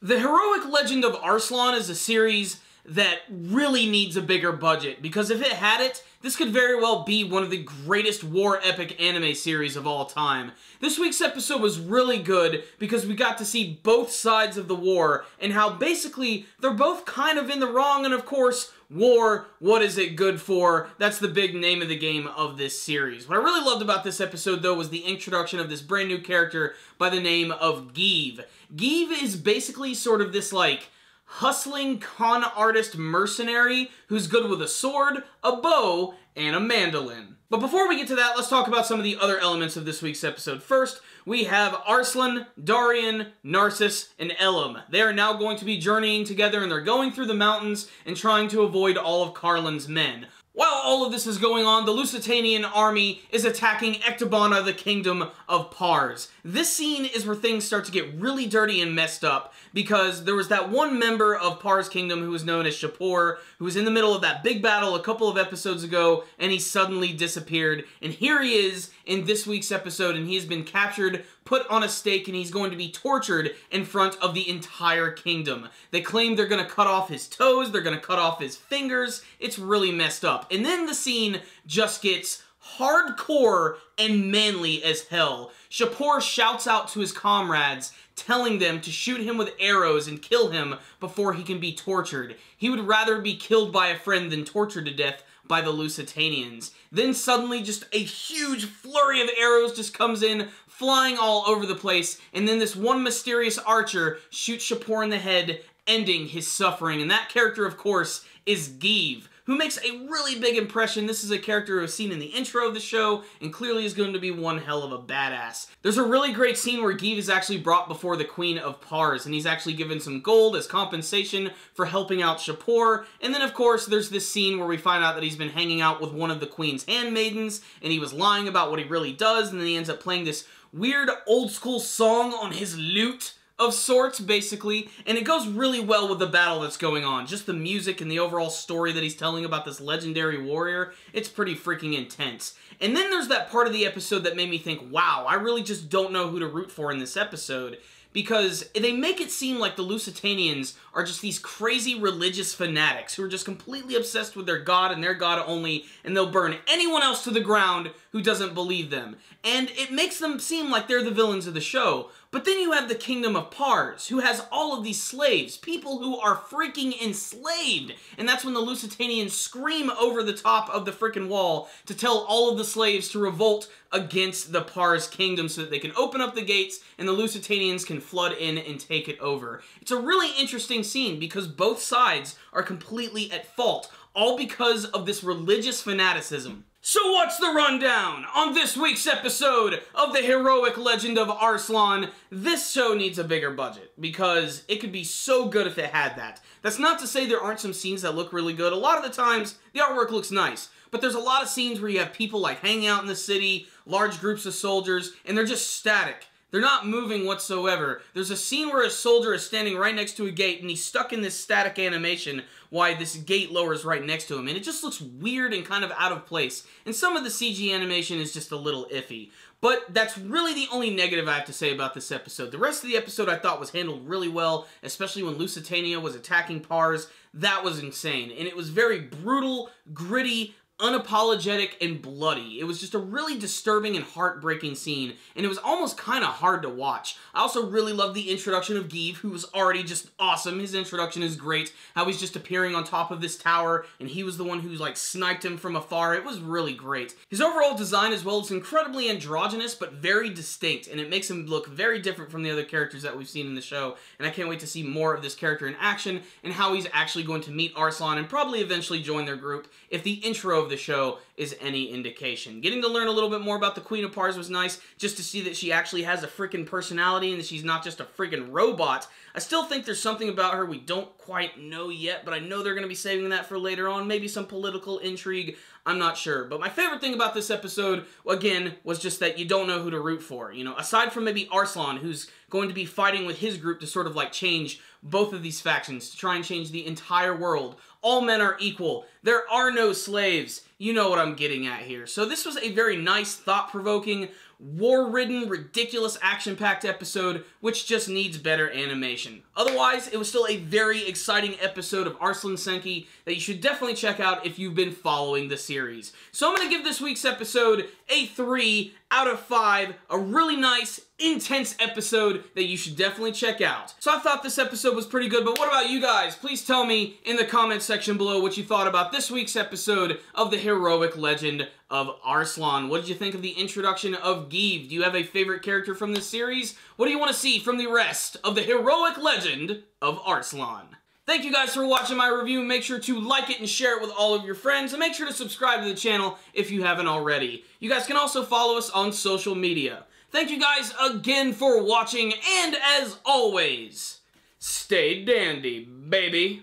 The Heroic Legend of Arslan is a series that really needs a bigger budget, because if it had it, this could very well be one of the greatest war epic anime series of all time. This week's episode was really good because we got to see both sides of the war and how basically they're both kind of in the wrong, and of course, war, what is it good for? That's the big name of the game of this series. What I really loved about this episode, though, was the introduction of this brand new character by the name of Gieve. Gieve is basically sort of this, like, hustling con artist mercenary who's good with a sword, a bow, and a mandolin. But before we get to that, let's talk about some of the other elements of this week's episode. First, we have Arslan, Darian, Narcissus, and Elam. They are now going to be journeying together, and they're going through the mountains and trying to avoid all of Karlin's men. While all of this is going on, the Lusitanian army is attacking Ecbatana, the kingdom of Pars. This scene is where things start to get really dirty and messed up, because there was that one member of Pars' kingdom who was known as Shapur, who was in the middle of that big battle a couple of episodes ago, and he suddenly disappeared. And here he is in this week's episode, and he has been captured, put on a stake, and he's going to be tortured in front of the entire kingdom. They claim they're going to cut off his toes, they're going to cut off his fingers. It's really messed up. And then the scene just gets hardcore and manly as hell. Shapur shouts out to his comrades, telling them to shoot him with arrows and kill him before he can be tortured. He would rather be killed by a friend than tortured to death by the Lusitanians. Then suddenly just a huge flurry of arrows just comes in, flying all over the place, and then this one mysterious archer shoots Shapur in the head, ending his suffering. And that character, of course, is Gieve, who makes a really big impression. This is a character who's seen in the intro of the show, and clearly is going to be one hell of a badass. There's a really great scene where Gieve is actually brought before the Queen of Pars, and he's actually given some gold as compensation for helping out Shapur. And then, of course, there's this scene where we find out that he's been hanging out with one of the Queen's handmaidens, and he was lying about what he really does, and then he ends up playing this weird old-school song on his lute of sorts, basically, and it goes really well with the battle that's going on. Just the music and the overall story that he's telling about this legendary warrior, it's pretty freaking intense. And then there's that part of the episode that made me think, wow, I really just don't know who to root for in this episode, because they make it seem like the Lusitanians are just these crazy religious fanatics who are just completely obsessed with their god and their god only, and they'll burn anyone else to the ground who doesn't believe them. And it makes them seem like they're the villains of the show. But then you have the Kingdom of Pars, who has all of these slaves, people who are freaking enslaved. And that's when the Lusitanians scream over the top of the freaking wall to tell all of the slaves to revolt against the Pars kingdom so that they can open up the gates and the Lusitanians can flood in and take it over. It's a really interesting scene because both sides are completely at fault, all because of this religious fanaticism. So what's the rundown on this week's episode of the Heroic Legend of Arslan? This show needs a bigger budget because it could be so good if it had that. That's not to say there aren't some scenes that look really good. A lot of the times, the artwork looks nice, but there's a lot of scenes where you have people like hanging out in the city, large groups of soldiers, and they're just static. They're not moving whatsoever. There's a scene where a soldier is standing right next to a gate, and he's stuck in this static animation while this gate lowers right next to him, and it just looks weird and kind of out of place. And some of the CG animation is just a little iffy. But that's really the only negative I have to say about this episode. The rest of the episode I thought was handled really well, especially when Lusitania was attacking Pars. That was insane, and it was very brutal, gritty, unapologetic, and bloody. It was just a really disturbing and heartbreaking scene, and it was almost kind of hard to watch. I also really loved the introduction of Gieve, who was already just awesome. His introduction is great. How he's just appearing on top of this tower, and he was the one who like sniped him from afar. It was really great. His overall design as well is incredibly androgynous, but very distinct, and it makes him look very different from the other characters that we've seen in the show, and I can't wait to see more of this character in action, and how he's actually going to meet Arslan and probably eventually join their group if the intro of the show is any indication. Getting to learn a little bit more about the Queen of Pars was nice, just to see that she actually has a freaking personality and that she's not just a freaking robot. I still think there's something about her we don't quite know yet, but I know they're going to be saving that for later on. Maybe some political intrigue. I'm not sure. But my favorite thing about this episode, again, was just that you don't know who to root for. You know, aside from maybe Arslan, who's going to be fighting with his group to sort of like change both of these factions, to try and change the entire world. All men are equal. There are no slaves. You know what I'm getting at here. So this was a very nice, thought-provoking, war-ridden, ridiculous, action-packed episode, which just needs better animation. Otherwise, it was still a very exciting episode of Arslan Senki that you should definitely check out if you've been following the series. So I'm going to give this week's episode a 3 out of 5, a really nice, intense episode that you should definitely check out. So I thought this episode was pretty good, but what about you guys? Please tell me in the comment section below what you thought about this week's episode of the heroic legend of Arslan. What did you think of the introduction of Gieve? Do you have a favorite character from this series? What do you want to see from the rest of the heroic legend of Arslan? Thank you guys for watching my review. Make sure to like it and share it with all of your friends, and make sure to subscribe to the channel if you haven't already. You guys can also follow us on social media. Thank you guys again for watching, and as always, stay dandy, baby.